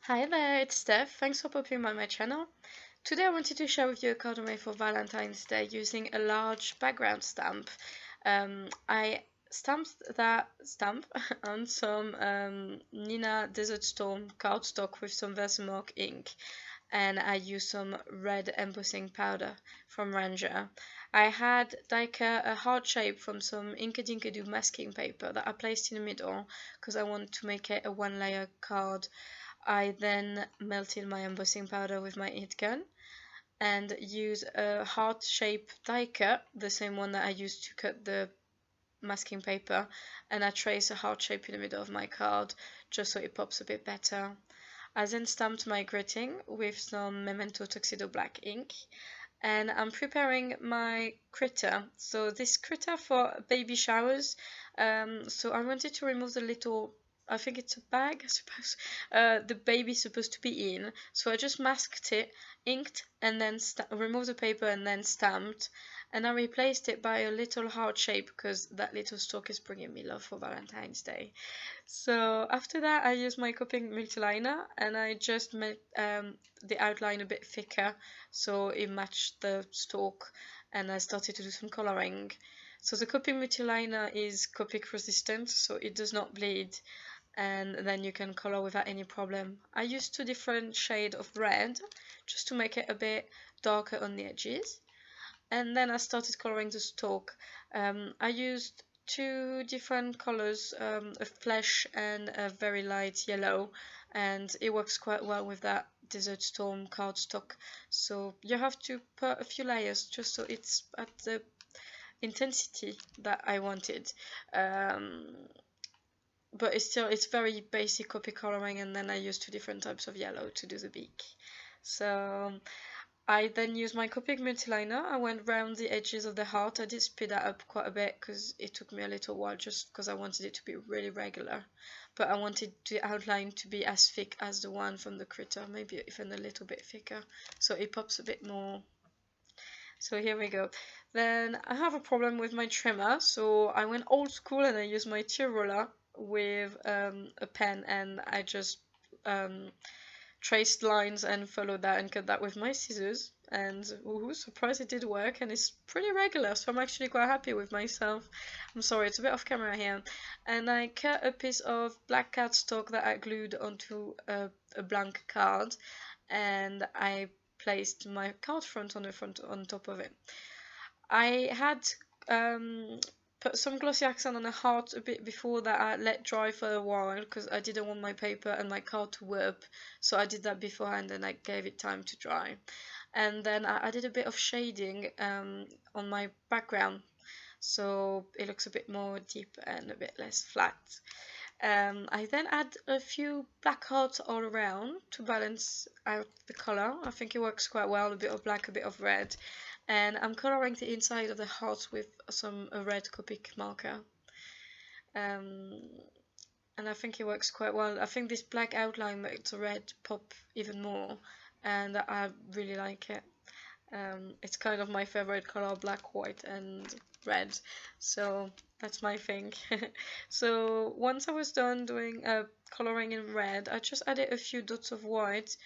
Hi there, it's Steph. Thanks for popping by my channel. Today I wanted to share with you a card I made for Valentine's Day using a large background stamp. I stamped that stamp on some Nina Desert Storm cardstock with some Versamark ink, and I used some red embossing powder from Ranger. I had like a heart shape from some Inkadinkado masking paper that I placed in the middle because I want to make it a one layer card. I then melted my embossing powder with my heat gun and use a heart shape die cut, the same one that I used to cut the masking paper, and I trace a heart shape in the middle of my card just so it pops a bit better. I then stamped my greeting with some Memento Tuxedo black ink, and I'm preparing my critter. So this critter for baby showers. So I wanted to remove the little, I think it's a bag, I suppose, the baby's supposed to be in. So I just masked it, inked, and then removed the paper and then stamped. And I replaced it by a little heart shape because that little stalk is bringing me love for Valentine's Day. So after that, I used my Copic multiliner and I just made the outline a bit thicker so it matched the stalk, and I started to do some coloring. So the Copic multiliner is Copic resistant, so it does not bleed, and then you can color without any problem. I used two different shades of red just to make it a bit darker on the edges, and then I started coloring the stalk. I used two different colors, a flesh and a very light yellow, and it works quite well with that Desert Storm cardstock. So you have to put a few layers just so it's at the intensity that I wanted. But it's very basic copy coloring, and then I used two different types of yellow to do the beak. So I then used my Copic multiliner. I went round the edges of the heart. I did speed that up quite a bit because it took me a little while just because I wanted it to be really regular. But I wanted the outline to be as thick as the one from the critter, maybe even a little bit thicker, so it pops a bit more. So here we go. Then I have a problem with my trimmer, so I went old school and I used my tear roller with a pen, and I just traced lines and followed that and cut that with my scissors, and ooh, surprise, it did work, and it's pretty regular, so I'm actually quite happy with myself. I'm sorry, it's a bit off camera here. And I cut a piece of black cardstock that I glued onto a blank card, and I placed my card front on top of it. I had put some glossy accent on the heart a bit before that I let dry for a while because I didn't want my paper and my card to warp, so I did that beforehand and I gave it time to dry. And then I did a bit of shading on my background so it looks a bit more deep and a bit less flat. I then add a few black hearts all around to balance out the color. I think it works quite well, a bit of black, a bit of red. And I'm coloring the inside of the hearts with some red Copic marker. And I think it works quite well. I think this black outline makes the red pop even more, and I really like it. It's kind of my favorite color, black, white, and red. So that's my thing. So once I was done doing coloring in red, I just added a few dots of white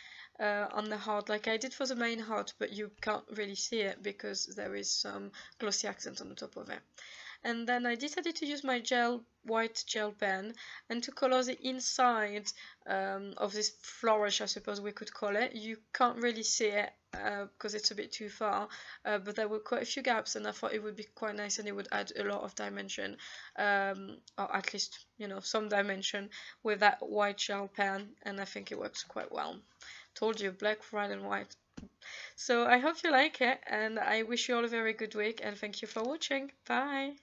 on the heart like I did for the main heart, but you can't really see it because there is some glossy accent on the top of it. And then I decided to use my white gel pen and to color the inside of this flourish, I suppose we could call it. You can't really see it because it's a bit too far, but there were quite a few gaps, and I thought it would be quite nice and it would add a lot of dimension, or at least, you know, some dimension with that white gel pen, and I think it works quite well. Told you, black, red and white. So I hope you like it, and I wish you all a very good week, and thank you for watching. Bye!